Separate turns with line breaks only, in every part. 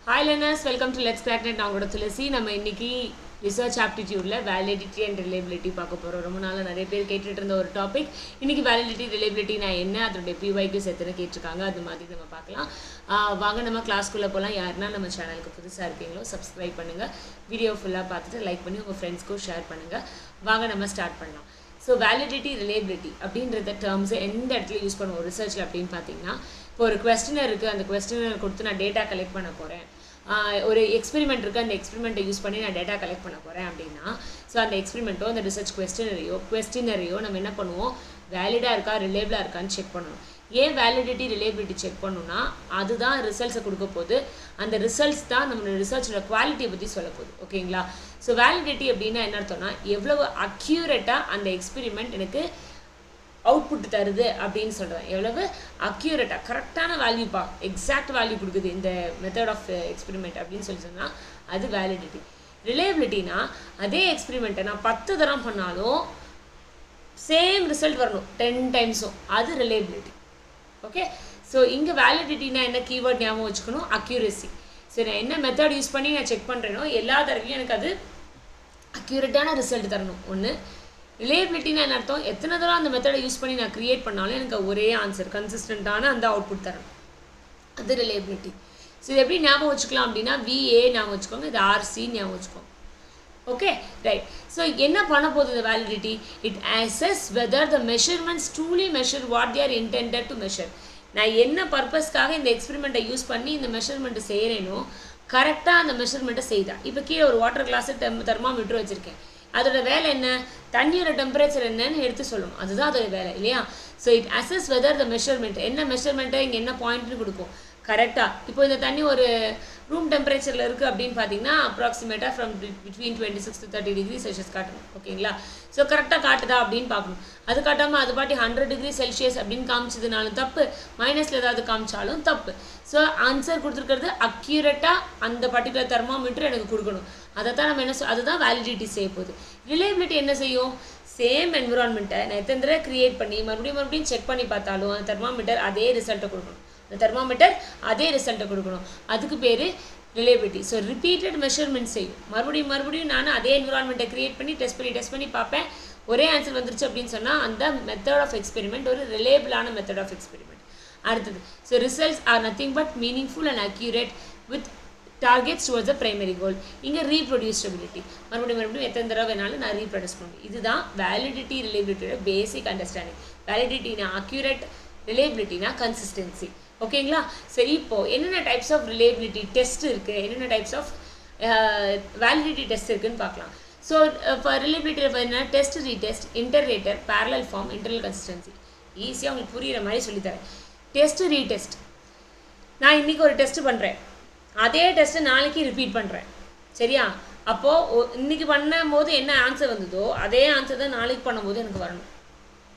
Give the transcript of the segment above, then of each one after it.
Hi learners, welcome to Let's Crack Net. நான் உங்களோட துளசி. நம்ம இன்னைக்கு ரிசர்ச் ஆப்டிடியூட்ல வேலிடிட்டி அண்ட் ரிலேபிலிட்டி பார்க்க போகிறோம். ரொம்ப நாளாக நிறைய பேர் கேட்டுட்டு இருந்த ஒரு டாபிக். இன்னைக்கு வேலிடிட்டி ரிலேபிலிட்டி நான் என்ன, அதோடைய பிஒய்க்கு எத்தனை கேட்டிருக்காங்க, அது மாதிரி நம்ம பார்க்கலாம். வாங்க நம்ம கிளாஸ்க்குள்ளே போகலாம். யாருன்னா நம்ம சேனலுக்கு புதுசாக இருக்கீங்களோ சப்ஸ்கிரைப் பண்ணுங்கள், வீடியோ ஃபுல்லாக பார்த்துட்டு லைக் பண்ணி உங்கள் ஃப்ரெண்ட்ஸ்க்கும் ஷேர் பண்ணுங்கள். வாங்க நம்ம ஸ்டார்ட் பண்ணலாம். ஸோ வேலிடிட்டி ரிலேபிலிட்டி அப்படின்றத டேர்ம்ஸை எந்த இடத்துல யூஸ் பண்ணுவோம் ரிசர்ச்சில் அப்படின்னு பார்த்தீங்கன்னா, இப்போ ஒரு கொஸ்டினர் இருக்குது, அந்த கொஸ்டினர் கொடுத்து நான் டேட்டா கலெக்ட் பண்ண போகிறேன். ஒரு எக்ஸ்பெரிமெண்ட் இருக்குது, அந்த எக்ஸ்பெரிமெண்ட்டை யூஸ் பண்ணி நான் டேட்டா கலெக்ட் பண்ண போகிறேன் அப்படின்னா, ஸோ அந்த எக்ஸ்பெரிமெண்ட்டோ அந்த ரிசர்ச் கொஸ்டினரையோ நம்ம என்ன பண்ணுவோம், வேலிடாக இருக்கா ரிலேபிளாக இருக்கான்னு செக் பண்ணணும். ஏன் வேலிடிட்டி ரிலேபிலிட்டி செக் பண்ணணும்னா, அதுதான் ரிசல்ட்ஸை கொடுக்க போகுது. அந்த ரிசல்ட்ஸ் தான் நம்மளோட ரிசர்ச்சோட குவாலிட்டியை பற்றி சொல்ல போகுது. ஓகேங்களா? ஸோ வேலிடிட்டி அப்படின்னா என்ன அர்த்தம்னா, எவ்வளவு அக்யூரேட்டாக அந்த எக்ஸ்பெரிமெண்ட் எனக்கு அவுட்புட் தருது அப்படின்னு சொல்கிறேன். எவ்வளவு அக்யூரேட்டாக கரெக்டான வேல்யூப்பா, எக்ஸாக்ட் வேல்யூ கொடுக்குது இந்த மெத்தட் ஆஃப் எக்ஸ்பெரிமெண்ட் அப்படின்னு சொல்லி சொன்னால் அது வேலிடிட்டி. ரிலேபிலிட்டினா, அதே எக்ஸ்பெரிமெண்ட்டை நான் 10 தரம் பண்ணாலும் சேம் ரிசல்ட் வரணும் 10 டைம்ஸும், அது ரிலேபிலிட்டி. ஓகே, ஸோ இங்கே வேலிடிட்டினா என்ன கீவேர்ட் ஞாபகம் வச்சுக்கணும், அக்யூரேசி. ஸோ நான் என்ன மெத்தட் யூஸ் பண்ணி நான் செக் பண்ணுறேனோ எல்லா தடவையும் எனக்கு அது அக்யூரேட்டான ரிசல்ட் தரணும். ஒன்று. ரிலேபிலிட்டினா என்ன அர்த்தம், எத்தனை தடவை அந்த மெத்தடை யூஸ் பண்ணி நான் க்ரியேட் பண்ணாலும் எனக்கு ஒரே ஆன்சர் கன்சிஸ்டண்ட்டான அந்த அவுட்புட் தரணும், அது ரிலேபிலிட்டி. ஸோ இது எப்படி ஞாபகம் வச்சுக்கலாம் அப்படின்னா, VA ஞாபகம் வச்சுக்கோங்க, இது RC ஞாபகம் வச்சுக்கோங்க. Okay, right. ஸோ என்ன பண்ண போகுது இந்த validity, it assesses whether the measurements truly measure what they are intended to measure. நான் என்ன பர்பஸ்க்காக இந்த எக்ஸ்பெரிமெண்ட்டை யூஸ் பண்ணி இந்த மெஷர்மெண்ட்டை செய்கிறேனோ கரெக்டாக அந்த மெஷர்மெண்ட்டை செய்தா. இப்போ கீழே ஒரு வாட்டர் கிளாஸு தெர்மாமீட்டர் வச்சுருக்கேன். அதோட வேலை என்ன, தண்ணியோட டெம்பரேச்சர் என்னன்னு எடுத்து சொல்லணும், அதுதான் அதோட வேலை இல்லையா? So it assesses whether the measurement, என்ன மெஷர்மெண்ட்டை இங்கே என்ன பாயிண்ட்னு கொடுக்கும் கரெக்டாக. இப்போ இந்த தண்ணி ஒரு ரூம் டெம்பரேச்சரில் இருக்குது அப்படின்னு பார்த்தீங்கன்னா அப்ராக்சிமேட்டாக from between 26 to 30 degrees Celsius காட்டணும். ஓகேங்களா? ஸோ கரெக்டாக காட்டுதா அப்படின்னு பார்க்கணும். அது காட்டாமல் அது பாட்டி 100 degrees Celsius அப்படின்னு காமிச்சதுனாலும் தப்பு, மைனஸில் ஏதாவது காமிச்சாலும் தப்பு. ஸோ ஆன்சர் கொடுத்துருக்கிறது அக்யூரேட்டாக அந்த பர்டிகுலர் தெர்மாமீட்டர் எனக்கு கொடுக்கணும். அதை தான் நம்ம என்ன அதுதான் வேலிடிட்டி செய்ய போகுது. ரிலேபிலிட்டி என்ன செய்யும், சேம் என்விரான்மெண்ட்டை நான் எத்தனை தடவை க்ரியேட் பண்ணி மறுபடியும் செக் பண்ணி பார்த்தாலும் அந்த தெர்மாமீட்டர் அதே ரிசல்ட்டை கொடுக்கணும், அந்த தெர்மாமீட்டர் அதே ரிசல்ட்டை கொடுக்கணும். அதுக்கு பேர் ரிலேபிலிட்டி. ஸோ ரிப்பீட்டட் மெஷர்மெண்ட் செய்யும், மறுபடியும் நான் அதே என்விரான்மெண்ட்டை க்ரியேட் பண்ணி டெஸ்ட் பண்ணி பார்ப்பேன், ஒரே ஆன்சர் வந்துருச்சு அப்படின்னு சொன்னால் அந்த மெத்தட் ஆஃப் எக்ஸ்பெரிமெண்ட் ஒரு ரிலேபிளான மெத்தட் ஆஃப் எக்ஸ்பெரிமெண்ட். அடுத்தது, so results R nothing but meaningful and accurate with targets towards the primary கோல். இங்கே ரீப்ரொடியூசபிலிட்டி, மறுபடியும் எத்தனை தடவை வேணாலும் நான் ரீப்ரொடியூஸ் பண்ணுவேன். இதுதான் வேலிடிட்டி ரிலேபிலிட்டியோட பேசிக் அண்டர்ஸ்டாண்டிங். வேலிடிட்டினா அக்யூரேட், ரிலேபிலிட்டினா கன்சிஸ்டன்சி. ஓகேங்களா? சரி, இப்போது என்னென்ன டைப்ஸ் ஆஃப் ரிலேபிலிட்டி டெஸ்ட் இருக்குது, என்னென்ன டைப்ஸ் ஆஃப் வேலிடிட்டி டெஸ்ட் இருக்குதுன்னு பார்க்கலாம். ஸோ இப்போ ரிலேபிலிட்டியில் பார்த்தீங்கன்னா test, retest, interrater, parallel form, internal consistency. ஈஸியாக உங்களுக்கு புரிகிற மாதிரி சொல்லித்தரேன். Test, retest. நான் இன்றைக்கி ஒரு டெஸ்ட் பண்ணுறேன், அதே டெஸ்ட்டை நாளைக்கு ரிப்பீட் பண்ணுறேன், சரியா? அப்போது இன்றைக்கி பண்ணும்போது என்ன ஆன்சர் வந்ததோ அதே ஆன்சர் தான் நாளைக்கு பண்ணும்போது எனக்கு வரணும்.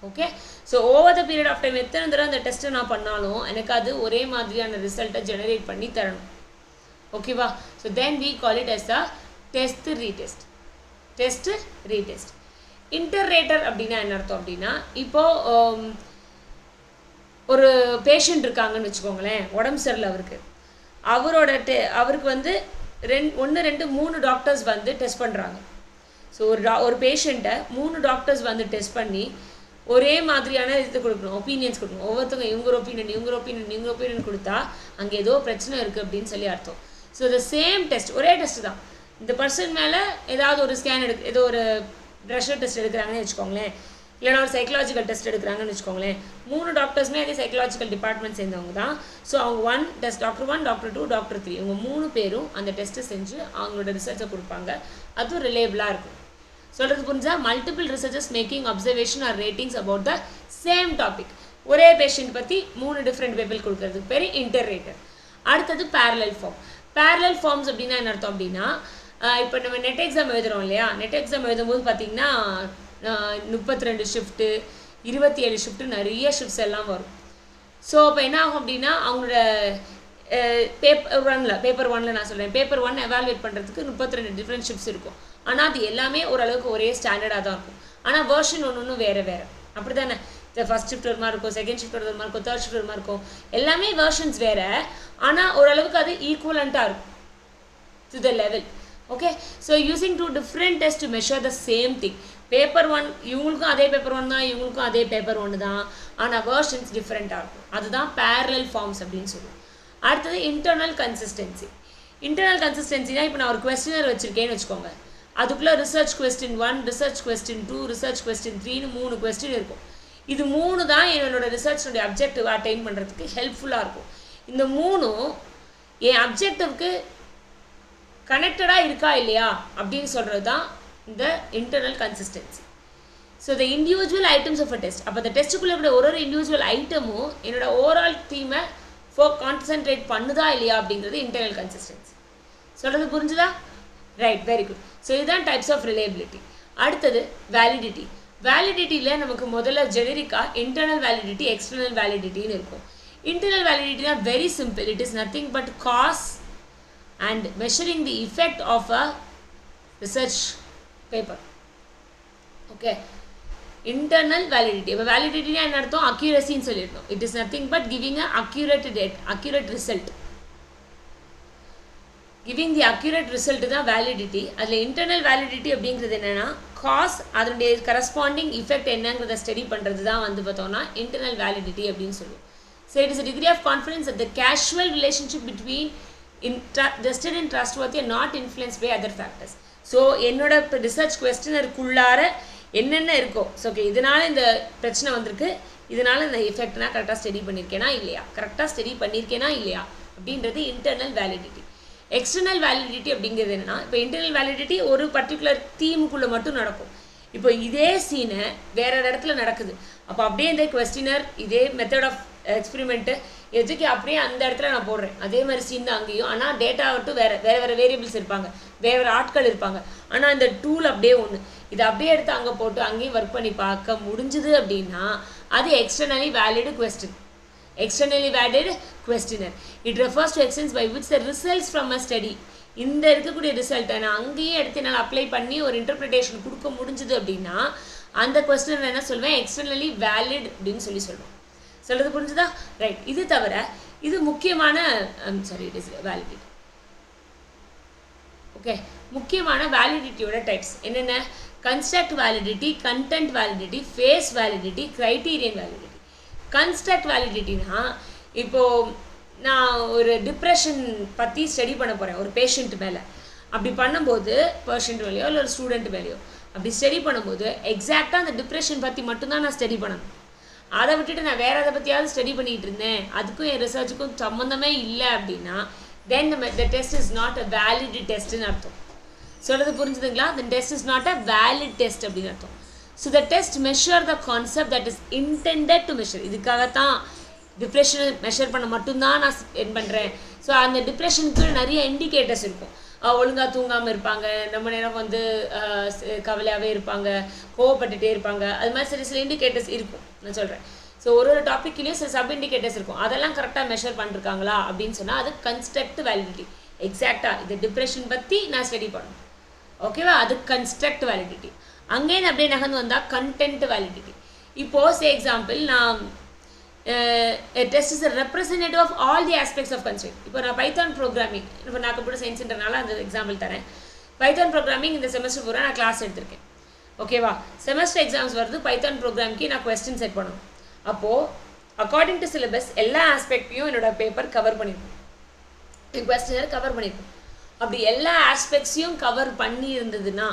Okay, so over the period of time எத்தனை தடவை அந்த டெஸ்ட்டை நான் பண்ணாலும் எனக்கு அது ஒரே மாதிரியான ரிசல்ட்டை ஜெனரேட் பண்ணி தரணும். ஓகேவா? So then we call it as a test, retest. Test, retest. Interrater அப்படின்னா என்ன அர்த்தம் அப்படின்னா, இப்போது ஒரு பேஷண்ட் இருக்காங்கன்னு வச்சுக்கோங்களேன், உடம்பு சரியில்லை அவருக்கு, அவருக்கு வந்து 1 2 3 டாக்டர்ஸ் வந்து டெஸ்ட் பண்ணுறாங்க. ஸோ ஒரு பேஷண்ட்டை 3 டாக்டர்ஸ் வந்து டெஸ்ட் பண்ணி ஒரே மாதிரியான இது கொடுக்கணும், ஒப்பீனியன்ஸ் கொடுக்கணும். ஒவ்வொருத்தவங்க இவங்க ஒப்பீனியன் கொடுத்தா அங்கே ஏதோ பிரச்சனை இருக்குது அப்படின்னு சொல்லி அர்த்தம். ஸோ த சேம் டெஸ்ட், ஒரே டெஸ்ட் தான். இந்த பர்சன் மேலே ஏதாவது ஒரு ஸ்கேன் ஏதோ ஒரு ப்ரெஷர் டெஸ்ட் எடுக்கிறாங்கன்னு வச்சுக்கோங்களேன், இல்லைனா ஒரு சைக்கலாஜிக்கல் டெஸ்ட் எடுக்கிறாங்கன்னு வச்சுக்கோங்களேன். 3 டாக்டர்ஸுமே அதே சைக்கலாஜிக்கல் டிபார்ட்மெண்ட் சேர்ந்தவங்க தான். ஸோ அவங்க டாக்டர் 1, டாக்டர் 2, டாக்டர் 3 இவங்க 3 பேரும் அந்த டெஸ்ட்டை செஞ்சு அவங்களோட ரிசல்ட்டை கொடுப்பாங்க. அதுவும் ரிலேபிளாக இருக்கும். சொல்கிறது புரிஞ்சா, multiple researches making observation or ratings about the same topic. ஒரே பேஷண்ட் பற்றி 3 டிஃப்ரெண்ட் பேப்பர் கொடுக்கறதுக்கு பேர் இன்டர்ரேட்டர். அடுத்தது பேரலல் ஃபார்ம். பேரலல் ஃபார்ம்ஸ் அப்படின்னா என்ன அர்த்தம் அப்படின்னா, இப்போ நம்ம நெட் எக்ஸாம் எழுதுகிறோம் இல்லையா, நெட் எக்ஸாம் எழுதும்போது பார்த்திங்கன்னா 32 ஷிஃப்ட்டு, 27 ஷிஃப்ட்டு, நிறைய ஷிஃப்ட்ஸ் எல்லாம் வரும். ஸோ அப்போ என்ன ஆகும் அப்படின்னா, அவங்களோட பேப்பர் ஒன்னில் நான் சொல்கிறேன், பேப்பர் 1 எவாலுவேட் பண்ணுறதுக்கு 32 டிஃப்ரெண்ட் ஷிஃப்ட்ஸ் இருக்கும். ஆனால் அது எல்லாமே ஓரளவுக்கு ஒரே ஸ்டாண்டர்டாக தான் இருக்கும். ஆனால் வேர்ஷன் ஒன்று வேறு அப்படி தானே. ஃபர்ஸ்ட் ஷிஃப்ட் ஒரு மாதிரி இருக்கும், செகண்ட் ஷிஃப்ட் ஒரு மாதிரி இருக்கும், தேர்ட் ஷிஃப்ட் ஒரு மாதிரி இருக்கும், எல்லாமே வேர்ஷன்ஸ் வேறு. ஆனால் ஓரளவுக்கு அது ஈக்குவலண்ட்டாக இருக்கும். to the level. Okay, so using two different tests to measure the same thing. Paper 1 இவங்களுக்கும் அதே paper 1 தான், இவங்களுக்கும் அதே paper 1 தான், ஆனால் versions different-ஆக இருக்கும். அதுதான் parallel forms அப்படின்னு சொல்லுவோம். அடுத்தது internal consistency. Internal consistency தான் இப்போ நான் ஒரு questionnaire வச்சுருக்கேன்னு வச்சுக்கோங்க. அதுக்குள்ளே research question 1, research question 2, research question 3ன்னு 3 question இருக்கும். இது 3 தான் என்னோட ரிசர்ச்சோடைய அப்ஜெக்டிவ் அட்டைன் பண்ணுறதுக்கு ஹெல்ப்ஃபுல்லாக இருக்கும். இந்த 3ம் என் அப்ஜெக்டிவ்க்கு கனெக்டடாக இருக்கா இல்லையா அப்படின்னு சொல்கிறது தான் இந்த internal consistency. So the individual items of a test, அப்போ அந்த டெஸ்ட்டுக்குள்ளே இருக்கிற ஒரு இண்டிவிஜுவல் ஐட்டமும் என்னோட ஓவரால் தீமை கான்சன்ட்ரேட் பண்ணுதா இல்லையா அப்படிங்கிறது இன்டர்னல் கன்சிஸ்டன்சி. சொல்கிறது புரிஞ்சுதா? Right, very good. ஸோ இதுதான் டைப்ஸ் ஆஃப் ரிலையபிலிட்டி. அடுத்தது வேலிடிட்டி. வேலிடிட்டியில் நமக்கு முதல்ல ஜெனரிக்காக இன்டர்னல் வேலிடிட்டி, எக்ஸ்டர்னல் வேலிடிட்டின்னு இருக்கும். இன்டர்னல் வேலிடிட்டினா very simple. It is nothing but cause and measuring the effect of a research paper. Okay, internal validity. இப்போ validity னா என்ன அர்த்தம்? accuracy ன்னு சொல்லிருக்கோம். It is nothing but giving a accurate result. Giving the accurate result தான் validity. அதில் internal validity அப்படிங்கிறது என்னன்னா cause அதனுடைய corresponding effect என்னங்கிறத ஸ்டடி பண்ணுறது தான் வந்து பார்த்தோம்னா internal validity அப்படின்னு சொல்லுவோம். So it is a degree of confidence that the casual relationship between tested and trustworthy and not influenced by other factors. So என்னோட இப்போ ரிசர்ச் கொஸ்டினருக்குள்ளார என்னென்ன இருக்கோ, ஸோ ஓகே இதனால் இந்த பிரச்சனை வந்திருக்கு, இதனால் இந்த எஃபெக்ட் நான் கரெக்டாக ஸ்டடி பண்ணியிருக்கேனா இல்லையா, அப்படின்றது இன்டர்னல் வேலிடிட்டி. எக்ஸ்டர்னல் வேலிடிட்டி அப்படிங்கிறது என்னென்னா, இப்போ இன்டர்னல் வேலிடிட்டி ஒரு பர்டிகுலர் தீமுக்குள்ளே மட்டும் நடக்கும். இப்போ இதே சீனை வேற இடத்துல நடக்குது, அப்போ அப்படியே இந்த கொஸ்டினர் இதே மெத்தட் ஆஃப் எக்ஸ்பெரிமெண்ட்டு எதுக்கு அப்படியே அந்த இடத்துல நான் போடுறேன், அதே மாதிரி சீன் தான் அங்கேயும், ஆனால் டேட்டா விட்டு வேறு வேரியபிள்ஸ் இருப்பாங்க, வேறு ஆட்கள் இருப்பாங்க, ஆனால் இந்த டூல் அப்படியே ஒன்று, இதை அப்படியே எடுத்து அங்கே போட்டு அங்கேயும் ஒர்க் பண்ணி பார்க்க முடிஞ்சுது அப்படின்னா அது externally valid question. Externally valid questionnaire. It refers to extents by which the results from a study, இந்த இருக்கக்கூடிய ரிசல்ட்டை நான் அங்கேயே எடுத்து என்னால் அப்ளை பண்ணி ஒரு இன்டர்பிரிட்டேஷன் கொடுக்க முடிஞ்சுது அப்படின்னா அந்த கொஸ்டின் என்ன சொல்வேன், எக்ஸ்டர்னலி வேலிட் அப்படின்னு சொல்லுவோம். சொல்கிறது புரிஞ்சுதா? ரைட். இது தவிர இது முக்கியமான இட் இஸ் வேலிடிட்டி. ஓகே, முக்கியமான வேலிடிட்டியோட டைப்ஸ் என்னென்ன? Construct validity, content validity, face validity, criterion validity. Construct வேலிடிட்டினா, இப்போது நான் ஒரு டிப்ரெஷன் பற்றி ஸ்டடி பண்ண போகிறேன் ஒரு பேஷண்ட் மேலே. அப்படி பண்ணும்போது பேஷண்ட் மேலேயோ இல்லை ஒரு ஸ்டூடெண்ட் மேலேயோ அப்படி ஸ்டடி பண்ணும்போது எக்ஸாக்டாக அந்த டிப்ரெஷன் பற்றி மட்டும்தான் நான் ஸ்டடி பண்ணணும். அதை விட்டுட்டு நான் வேறு எதை பற்றியாவது ஸ்டடி பண்ணிகிட்டு இருந்தேன், அதுக்கும் என் ரிசர்ச்சுக்கும் சம்மந்தமே இல்லை அப்படின்னா தென் the test is not a valid test ன்னு அர்த்தம். சொல்கிறது புரிஞ்சுதுங்களா? the test is not a valid test அப்படின்னு அர்த்தம். So the test measure the concept that is intended to measure. இதுக்காகத்தான் டிப்ரெஷனை மெஷர் பண்ண மட்டும்தான் நான் என் பண்ணுறேன். ஸோ அந்த டிப்ரெஷனுக்கு நிறைய இண்டிகேட்டர்ஸ் இருக்கும். ஒழுங்காக தூங்காமல் இருப்பாங்க, ரொம்ப நேரம் வந்து கவலையாகவே இருப்பாங்க, கோவப்பட்டுகிட்டே இருப்பாங்க, அது மாதிரி சில இண்டிகேட்டர்ஸ் இருக்கும் நான் சொல்கிறேன். ஸோ ஒரு டாப்பிக்லேயும் சில சப் இண்டிகேட்டர்ஸ் இருக்கும், அதெல்லாம் கரெக்டாக மெஷர் பண்ணிருக்காங்களா அப்படின்னு சொன்னால் அது கன்ஸ்ட்ரக்ட் வேலிடிட்டி. எக்ஸாக்டாக இது டிப்ரெஷன் பற்றி நான் ஸ்டடி பண்ணணும், ஓகேவா? அது கன்ஸ்ட்ரக்ட் வேலிடிட்டி. அங்கேயே அப்படியே நகர்ந்து வந்தால் கண்டென்ட் வேலிடிட்டி. இப்போது சே எக்ஸாம்பிள், நான் a test is a representative of all the aspects of constraint. இப்போ நான் பைத்தான் ப்ரோக்ராமிங், இப்போ நான் கம்ப்யூட்டர் சயின்ஸ்ன்றனால அந்த எக்ஸாம்பிள் தரேன். பைத்தான் ப்ரோக்ராமிங் இந்த செமஸ்டர் பூரா நான் கிளாஸ் எடுத்திருக்கேன், ஓகேவா? செமஸ்டர் எக்ஸாம்ஸ் வருது, பைத்தான் ப்ரோக்ராம்க்கு நான் கொஸ்டின் செட் பண்ணணும். அப்போது அக்கார்டிங் டு சிலபஸ் எல்லா ஆஸ்பெக்டையும் என்னோட பேப்பர் கவர் பண்ணியிருக்கும், என் கொஸ்டினர் கவர் பண்ணியிருக்கும். அப்படி எல்லா ஆஸ்பெக்ட்ஸையும் கவர் பண்ணி இருந்ததுன்னா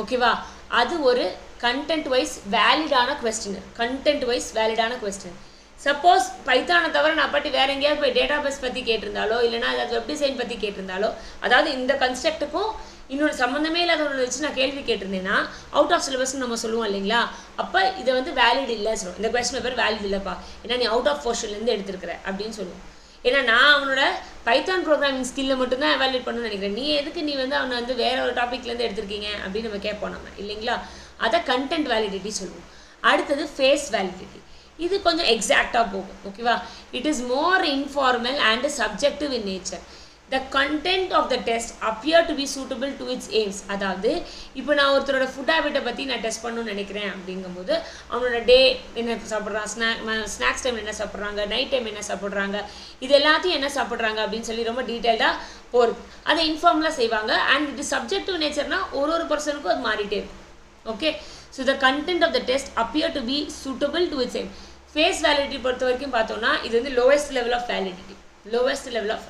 ஓகேவா, அது ஒரு கண்டென்ட் வைஸ் வேலிடான கொஸ்டினர். கண்டென்ட் வைஸ் வேலிடான கொஸ்டினர். சப்போஸ் பைத்தானை தவிர நான் பற்றி வேறு எங்கேயாவது போய் டேட்டா பேஸ் பற்றி கேட்டிருந்தாலோ இல்லைனா ஏதாவது வெப் டிசைன் பற்றி கேட்டிருந்தாலோ, அதாவது இந்த கன்ஸ்ட்ரக்ட்டுக்கும் இன்னொரு சம்மந்தமே இல்லாத ஒன்று வச்சு நான் கேள்வி கேட்டிருந்தேன்னா அவுட் ஆஃப் சிலபஸ்ன்னு நம்ம சொல்லுவோம் இல்லைங்களா? அப்போ இதை வந்து வேலிட் இல்லை சொல்லுவோம், இந்த கொஸ்டின் பேப்பர் வேலிட் இல்லைப்பா, ஏன்னா நீ அவுட் ஆஃப் போர்ஷன்லேருந்து எடுத்துருக்கிற அப்படின்னு சொல்லுவோம். ஏன்னா நான் அவனோட பைத்தான் ப்ரோக்ராமிங் ஸ்கில்லை மட்டும்தான் எவாலுவேட் பண்ணணும்னு நினைக்கிறேன், நீ எதுக்கு நீ வந்து அவனை வந்து வேறு ஒரு டாப்பிக்லேருந்து எடுத்திருக்கீங்க அப்படின்னு நம்ம கேட்போம் நம்ம, இல்லைங்களா? அதை கண்டென்ட் வேலிடிட்டி சொல்லுவோம். அடுத்தது ஃபேஸ் வேலிடிட்டி. இது கொஞ்சம் எக்ஸாக்டாக போகும், ஓகேவா? It is more informal and subjective in nature. the content of the test appear to be suitable to its aims. அதாவது இப்போ நான் ஒருத்தரோட ஃபுட் ஹேபிட்டை பற்றி நான் டெஸ்ட் பண்ணணும்னு நினைக்கிறேன் அப்படிங்கும்போது அவனோட டே என்ன சாப்பிட்றான், ஸ்நாக்ஸ் டைம் என்ன சாப்பிட்றாங்க, நைட் டைம் என்ன சாப்பிட்றாங்க, இது எல்லாத்தையும் என்ன சாப்பிட்றாங்க அப்படின்னு சொல்லி ரொம்ப டீட்டெயில்டாக போகிறது. அதை இன்ஃபார்ம்லாக செய்வாங்க. அண்ட் இது சப்ஜெக்டிவ் நேச்சர்னா ஒரு பர்சனுக்கும் அது மாறிட்டே இருக்கும். Okay, so the content of the test appear to be suitable to its aim. Face validity பொறுத்த வரைக்கும் பார்த்தோம்னா இது வந்து லோவஸ்ட் லெவல் ஆஃப்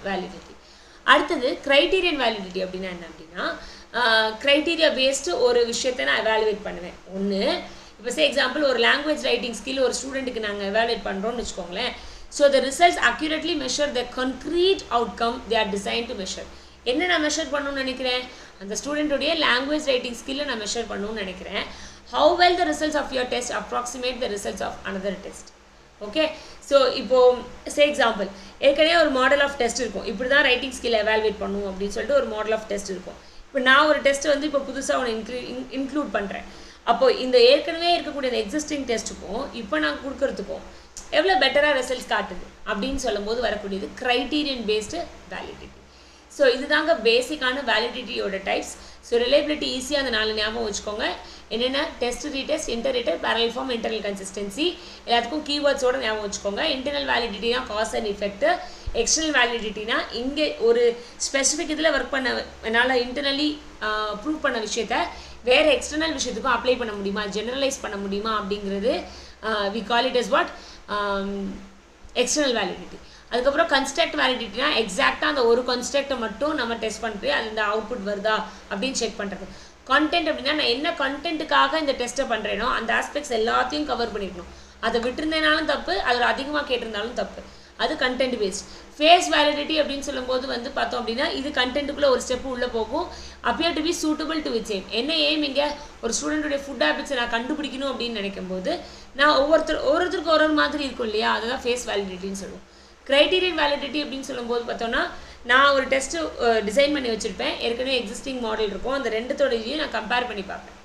வேலிடிட்டி. அடுத்தது க்ரைட்டீரியன் வேலிடிட்டி அப்படின்னா என்ன அப்படின்னா, க்ரைட்டீரியா பேஸ்டு ஒரு விஷயத்தை நான் எவாலுவேட் பண்ணுவேன். ஒன்று, இப்போ எக்ஸாம்பிள் ஒரு லாங்குவேஜ் ரைட்டிங் ஸ்கில் ஒரு ஸ்டூடெண்ட்டுக்கு நாங்கள் எவாலுவேட் பண்ணுறோம்னு வச்சுக்கோங்களேன். So the results accurately measure the concrete outcome they are design to measure. என்ன நான் மெஷர் பண்ணணும்னு நினைக்கிறேன், அந்த ஸ்டூடெண்ட்டுடைய லாங்குவேஜ் ரைட்டிங் ஸ்கில்லை நான் மெஷர் பண்ணணும்னு நினைக்கிறேன். How well the results of your test approximate the results of another test. Okay, so இப்போது எக்ஸாம்பிள் ஏற்கனவே ஒரு மாடல் ஆஃப் டெஸ்ட் இருக்கும். இப்படி தான் ரைட்டிங் ஸ்கில் எவாலுவேட் பண்ணும் அப்படின்னு சொல்லிட்டு ஒரு மாடல் ஆஃப் டெஸ்ட் இருக்கும். இப்போ நான் ஒரு டெஸ்ட் வந்து இப்போ புதுசாக ஒன்று இன்க்ளூட் பண்ணுறேன். அப்போது இந்த ஏற்கனவே இருக்கக்கூடிய இந்த எக்ஸிஸ்டிங் டெஸ்ட்டுக்கும் இப்போ நான் கொடுக்கறதுக்கும் எவ்வளோ பெட்டராக ரிசல்ட்ஸ் காட்டுது அப்படின்னு சொல்லும்போது வரக்கூடியது க்ரைட்டீரியன் பேஸ்டு வேலிடிட்டி. ஸோ இதுதாங்க பேசிக்கான வேலிடிட்டியோட டைப்ஸ். ஸோ ரிலேபிலிட்டி ஈஸியாக அந்த 4 ஞாபகம் வச்சுக்கோங்க. என்னென்ன, test, retest, interrater, parallel form, internal consistency, எல்லாத்துக்கும் கீவேர்ட்ஸோட ஞாபகம் வச்சுக்கோங்க. இன்டர்னல் வேலிடிட்டினா காஸ் அண்ட் எஃபெக்ட், எக்ஸ்டர்னல் வேலிடிட்டினா இங்கே ஒரு ஸ்பெசிஃபிக் இதில் ஒர்க் பண்ண என்னால் இன்டர்னலி ப்ரூவ் பண்ண விஷயத்த வேறு எக்ஸ்டர்னல் விஷயத்துக்கும் அப்ளை பண்ண முடியுமா, ஜெனரலைஸ் பண்ண முடியுமா அப்படிங்கிறது we call it as what external validity. அதுக்கப்புறம் கன்ஸ்ட்ரக்ட் வேலிடிட்டினா எக்ஸாக்டாக அந்த ஒரு கன்ஸ்ட்ரக்டை மட்டும் நம்ம டெஸ்ட் பண்ணிட்டு அது இந்த அவுட்புட் வருதா அப்படின்னு செக் பண்ணுறது. கண்டென்ட் அப்படின்னா நான் என்ன கண்டென்ட்டுக்காக இந்த டெஸ்ட்டை பண்ணுறேனோ அந்த ஆஸ்பெக்ட்ஸ் எல்லாத்தையும் கவர் பண்ணிக்கணும். அதை விட்டுருந்தேனாலும் தப்பு, அதில் அதிகமாக கேட்டிருந்தாலும் தப்பு. அது கண்டென்ட் பேஸ்ட். ஃபேஸ் வேலிடிட்டி அப்படின்னு சொல்லும்போது வந்து பார்த்தோம் அப்படின்னா இது கண்டென்ட்டுக்குள்ளே ஒரு ஸ்டெப்பு உள்ளே போகும். Appear to be suitable to which aim. என்ன எய்ம் இங்கே, ஒரு ஸ்டூடெண்ட்டுடைய ஃபுட் ஹேபிட்ஸை நான் கண்டுபிடிக்கணும் அப்படின்னு நினைக்கும் போது நான் ஒவ்வொருத்தருக்கு ஒரு மாதிரி இருக்கும் இல்லையா, அதுதான் ஃபேஸ் வேலிடிட்டின்னு சொல்லுவோம். க்ரைட்டீரியன் வேலிடிட்டி அப்படின்னு சொல்லும்போது பார்த்தோன்னா நான் ஒரு டெஸ்ட்டு டிசைன் பண்ணி வச்சுருப்பேன். ஏற்கனவே எக்ஸிஸ்டிங் மாடல் இருக்கும். அந்த ரெண்டுத்தோட இதையும் நான் கம்பேர் பண்ணி பார்ப்பேன்.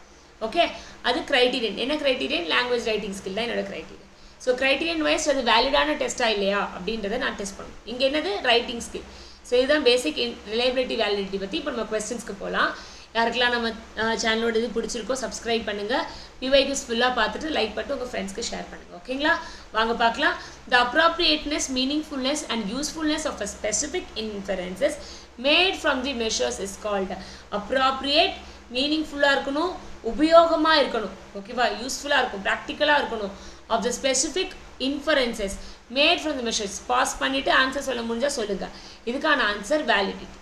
ஓகே, அது க்ரைட்டீரியன். என்ன க்ரைட்டீரியன், லாங்குவேஜ் ரைட்டிங் ஸ்கில் தான் என்னோட க்ரைட்டீரியன். ஸோ க்ரைட்டீரியன் வைஸ் அது வேலிடான டெஸ்ட்டாக இல்லையா அப்படின்றத நான் டெஸ்ட் பண்ணுவேன். இங்கே என்னது, ரைட்டிங் ஸ்கில். ஸோ இதுதான் பேசிக் ரிலேபிலிட்டி வேலிடிட்டி பற்றி. இப்போ நம்ம கொஸ்டின்ஸ்க்கு போகலாம். யாருக்கெல்லாம் நம்ம சேனலோட இது பிடிச்சிருக்கோ சப்ஸ்கிரைப் பண்ணுங்கள். பிவைக்யூஸ் ஃபுல்லாக பார்த்துட்டு லைக் பண்ணிட்டு உங்கள் ஃப்ரெண்ட்ஸ்க்கு ஷேர் பண்ணுங்கள். ஓகேங்களா, வாங்க பார்க்கலாம். The appropriateness, meaningfulness and usefulness of a specific inferences made from the measures is called. Appropriate, மீனிங்ஃபுல்லாக இருக்கணும், உபயோகமாக இருக்கணும், ஓகேவா, யூஸ்ஃபுல்லாக இருக்கும், ப்ராக்டிக்கலாக இருக்கணும். Of the specific inferences made from the measures. Pause பண்ணிவிட்டு ஆன்சர் சொல்ல முடிஞ்சால் சொல்லுங்கள். இதுக்கான ஆன்சர் வேலிடிட்டி.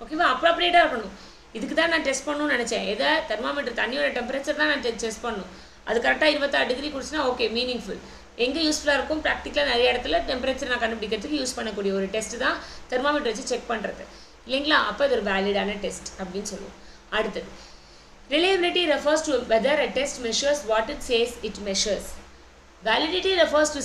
ஓகேவா, அப்ராப்ரியேட்டாக இருக்கணும். இதுக்கு தான் நான் டெஸ்ட் பண்ணணும்னு நினச்சேன். எதை, தெர்மாமீட்டர், தண்ணியோட டெம்பரேச்சர் தான் நான் டெஸ்ட் பண்ணணும். அது கரெக்டாக 26 டிகிரி குடிச்சுன்னா ஓகே, மீனிங்ஃபுல். எங்கே யூஸ்ஃபுல்லாக இருக்கும், ப்ராக்டிக்கலாக நிறைய இடத்துல டெம்பரேச்சர் நான் கண்டுபிடிக்கிறதுக்கு யூஸ் பண்ணக்கூடிய ஒரு டெஸ்ட் தான் தெர்மாமீட்டர் வச்சு செக் பண்ணுறது இல்லைங்களா. அப்போ இது ஒரு வேலிடான டெஸ்ட் அப்படின்னு சொல்லுவோம். அடுத்தது, reliability refers to whether a test measures what it says it measures. Validity refers to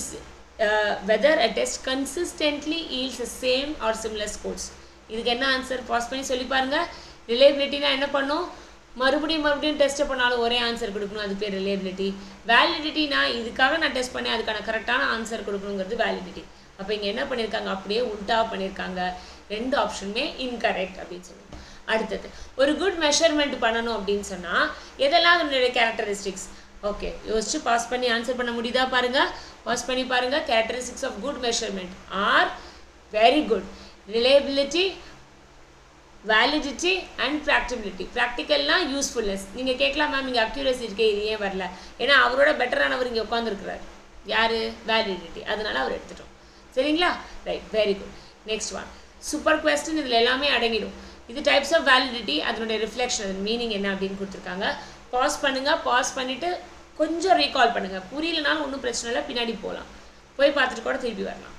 whether a test consistently yields the same or similar scores. இதுக்கு என்ன ஆன்சர், பாஸ் பண்ணி சொல்லி பாருங்கள். ரிலேபிலிட்டினா என்ன பண்ணும், மறுபடியும் டெஸ்ட்டை பண்ணாலும் ஒரே ஆன்சர் கொடுக்கணும், அது பேர் ரிலேபிலிட்டி. வேலிடிட்டினா இதுக்காக நான் டெஸ்ட் பண்ணி அதுக்கான கரெக்டான ஆன்சர் கொடுக்கணுங்கிறது வேலிடிட்டி. அப்போ இங்கே என்ன பண்ணியிருக்காங்க, அப்படியே உல்டா பண்ணியிருக்காங்க. 2 ஆப்ஷனுமே இன்கரெக்ட் அப்படின்னு சொல்லுவோம். அடுத்தது, ஒரு குட் மெஷர்மெண்ட் பண்ணணும் அப்படின்னு சொன்னால் எதெல்லாம் அதனுடைய கேரக்டரிஸ்டிக்ஸ். ஓகே, யோசிச்சு பாஸ் பண்ணி ஆன்சர் பண்ண முடியுதா பாருங்கள், பாஸ் பண்ணி பாருங்கள். Characteristics of good measurement are very good, reliability, validity and practicability. ப்ராக்டிக்கல்னா யூஸ்ஃபுல்னஸ். நீங்கள் கேட்கலாம் மேம் இங்கே அக்யூரசி இருக்கே, இது ஏன் வரல, ஏன்னா அவரோட பெட்டரானவர் இங்கே உட்காந்துருக்கிறார், யார், வேலிடிட்டி, அதனால அவர் எடுத்துட்டோம். சரிங்களா, right, very good. Next one, super question. இதில் எல்லாமே அடங்கிடும். இது டைப்ஸ் ஆஃப் வேலிடிட்டி, அதனுடைய ரிஃப்ளெக்ஷன், அது மீனிங் என்ன அப்படின்னு கொடுத்துருக்காங்க. பாஸ் பண்ணுங்கள், பாஸ் பண்ணிவிட்டு கொஞ்சம் ரீகால் பண்ணுங்கள். புரியலனாலும் ஒன்றும் பிரச்சனை இல்லை, பின்னாடி போகலாம், போய் பார்த்துட்டு கூட திருப்பி வரலாம்.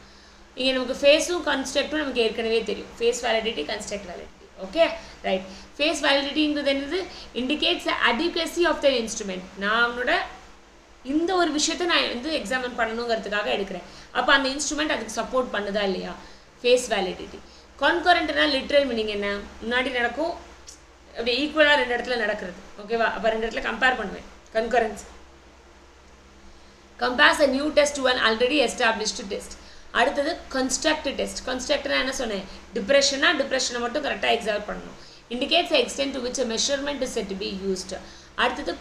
இங்கே நமக்கு ஃபேஸும் கன்ஸ்ட்ரக்டும் நமக்கு ஏற்கனவே தெரியும். Face validity, construct validity. Okay, right. Face வேலிடிட்டிங்கிறது என்னது, indicates adequacy of the instrument. நான் அவனோட இந்த ஒரு விஷயத்தை நான் வந்து எக்ஸாமின் பண்ணணுங்கிறதுக்காக எடுக்கிறேன். அப்போ அந்த இன்ஸ்ட்ருமெண்ட் அதுக்கு சப்போர்ட் பண்ணுதா இல்லையா, ஃபேஸ் வேலிடிட்டி. கான்கரண்ட்னா லிட்ரல் மீனிங் என்ன, முன்னாடி நடக்கும் அப்படி ஈக்குவலாக 2 இடத்துல நடக்கிறது, ஓகேவா. அப்போ 2 இடத்துல கம்பேர் பண்ணுவேன். Concurrence. Compares a new test to an already established test. அடுத்தது கன்ஸ்ட்ரக்ட் டெஸ்ட். கன்ஸ்ட்ரக்ட்னா என்ன சொன்னேன், டிப்ரெஷனை மட்டும் கரெக்டாக எக்ஸாக்ட் பண்ணணும். Indicates the extent to which measurement is set to be used. அடுத்தது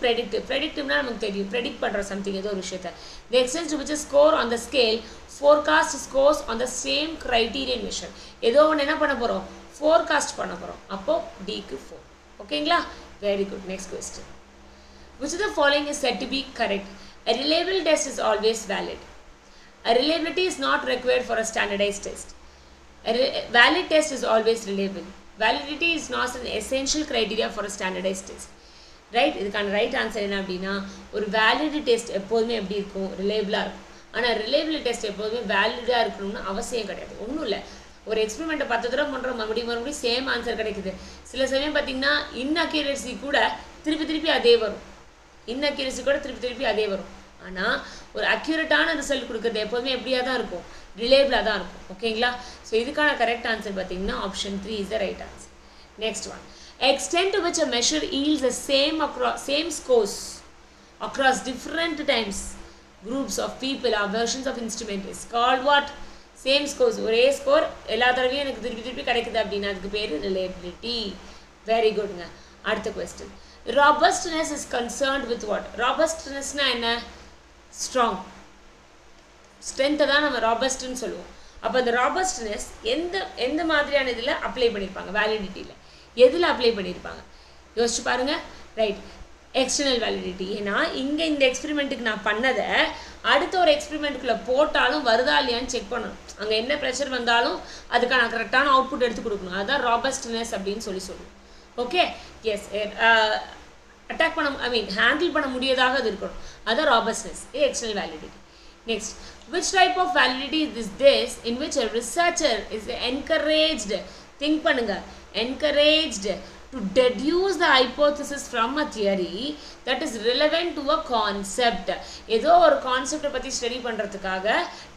ப்ரெடிக்டிவ்னா நமக்கு தெரியும், ப்ரெடிக்ட் பண்ணுற சம்திங் ஏதோ ஒரு விஷயத்தை. தி extend to which score on the scale forecast scores on the same criterion measure. ஏதோ ஒன்று என்ன பண்ண போகிறோம், ஃபோர்காஸ்ட் பண்ண போகிறோம். அப்போது டிக்கு 4. ஓகேங்களா, very good. Next question. Which of the following is said to be correct? A reliable test is always valid. A reliability is not required for a standardized test. A valid test is always reliable. Validity is not an essential criteria for a standardized test. Right, இதுக்கான right answer என்ன அப்படின்னா, ஒரு valid test எப்போதுமே எப்படி இருக்கும், ரிலேபிளாக இருக்கும். ஆனால் reliable test எப்போதுமே வேலிடாக இருக்கணும்னு அவசியம் கிடையாது. ஒன்றும் இல்லை, ஒரு எக்ஸ்பெரிமெண்ட்டை 10 தடவை பண்ணுறோம், மறுபடியும் சேம் ஆன்சர் கிடைக்குது. சில சமயம் பார்த்தீங்கன்னா இன்அக்யூரசி கூட திருப்பி அதே வரும். இன்அக்யூரசி கூட திருப்பி அதே வரும். ஆனால் ஒரு அக்யூரேட்டான ரிசல்ட் கொடுக்குறது எப்போதுமே எப்படியாக தான் இருக்கும், ரிலேபிளாக தான் இருக்கும். ஓகேங்களா, ஸோ இதுக்கான கரெக்ட் ஆன்சர் பார்த்தீங்கன்னா option 3 is the right answer. Next one. Extent to which a measure yields the same scores across different times, groups of people or versions of instrument is called what? Same scores. ஒரே score எல்லா தடவையும் எனக்கு திருப்பி கிடைக்குது அப்படின்னா அதுக்கு பேர் reliability. Very குட்ங்க. அடுத்த question. Robustness is concerned with what? ராபஸ்ட்னஸ்னா என்ன? ஸ்ட்ராங், ஸ்ட்ரென்த்தை தான் நம்ம ராபஸ்ட்னு சொல்லுவோம். அப்போ அந்த ராபஸ்ட்னஸ் எந்த மாதிரியான இதில் அப்ளை பண்ணியிருப்பாங்க, வேலிடிட்டியில் எதில் அப்ளை பண்ணியிருப்பாங்க யோசிச்சு பாருங்கள். Right, external validity. ஏன்னா இங்கே இந்த எக்ஸ்பெரிமெண்ட்டுக்கு நான் பண்ணதை அடுத்த ஒரு எக்ஸ்பெரிமெண்ட்டுக்குள்ளே போட்டாலும் வருதா இல்லையான்னு செக் பண்ணணும். அங்கே என்ன ப்ரெஷர் வந்தாலும் அதுக்கான கரெக்டான அவுட்புட் எடுத்து கொடுக்கணும். அதுதான் ராபஸ்ட்னஸ் அப்படின்னு சொல்லுவோம். ஓகே, எஸ், அட்டாக் பண்ண ஹேண்டில் பண்ண முடியாதாக அது இருக்கணும். அதுதான் robustness, external validity. Next, which type of validity is this in which a researcher is encouraged, think பண்ணுங்க, encouraged to deduce the hypothesis from a theory that is relevant to a concept. ஏதோ ஒரு கான்செப்டை பற்றி study பண்ணுறதுக்காக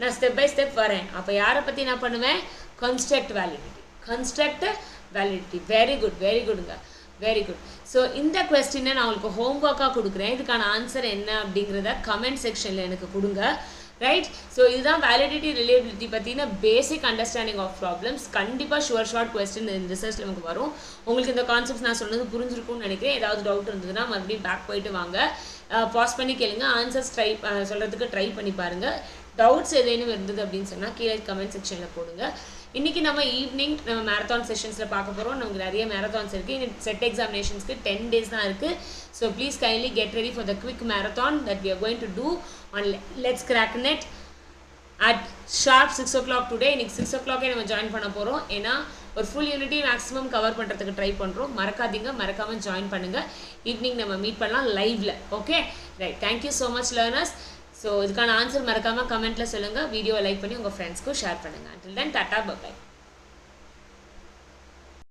நான் step by step வரேன். அப்போ யாரை பற்றி நான் பண்ணுவேன்? Construct validity. வெரி குட்ங்க, வெரி குட். ஸோ இந்த கொஸ்டினை நான் உங்களுக்கு ஹோம்ஒர்க்காக கொடுக்குறேன். இதுக்கான ஆன்சர் என்ன அப்படிங்கிறத கமெண்ட் செக்ஷனில் எனக்கு கொடுங்க. ரைட், ஸோ இதுதான் வேலிடிட்டி ரிலேபிலிட்டி பற்றின பேசிக் அண்டர்ஸ்டாண்டிங் ஆஃப் ப்ராப்ளம்ஸ். கண்டிப்பாக ஷார்ட் கொஸ்டின் இந்த ரிசர்ச்சில் நமக்கு வரும். உங்களுக்கு இந்த கான்செப்ட்ஸ் நான் சொன்னது புரிஞ்சிருக்கும்னு நினைக்கிறேன். ஏதாவது டவுட் இருந்ததுன்னா மறுபடியும் பேக் போயிட்டு வாங்க, பாஸ் பண்ணி கேளுங்க, ஆன்சர்ஸ் சொல்கிறதுக்கு ட்ரை பண்ணி பாருங்கள். டவுட்ஸ் ஏதேனும் இருந்தது அப்படின்னு சொன்னால் கீழே கமெண்ட் செக்ஷனில் போடுங்க. இன்றைக்கி நம்ம ஈவினிங் நம்ம மேரத்தான் செஷன்ஸில் பார்க்க போகிறோம். நமக்கு நிறைய மேரத்தான்ஸ் இருக்குது. இன்னும் செட் எக்ஸாமினேஷன்ஸ்க்கு 10 days தான் இருக்குது. So please kindly get ready for the quick marathon that we are going to do on let's crack NET at sharp 6 o'clock today. இன்றைக்கி 6 o'clock நம்ம ஜாயின் பண்ண போகிறோம். ஏன்னா ஒரு ஃபுல் யூனிட்டி மேக்ஸிமம் கவர் பண்ணுறதுக்கு try பண்ணுறோம். மறக்காமல் ஜாயின் பண்ணுங்கள். ஈவினிங் நம்ம மீட் பண்ணலாம் லைவில். Okay, right, thank you so much learners. So இதுக்கான ஆன்சர் மறக்காமல் கமெண்ட்டில் சொல்லுங்கள். வீடியோவை லைக் பண்ணி உங்கள் ஃப்ரெண்ட்ஸ்க்கும் ஷேர் பண்ணுங்கள். Until then, tata, by.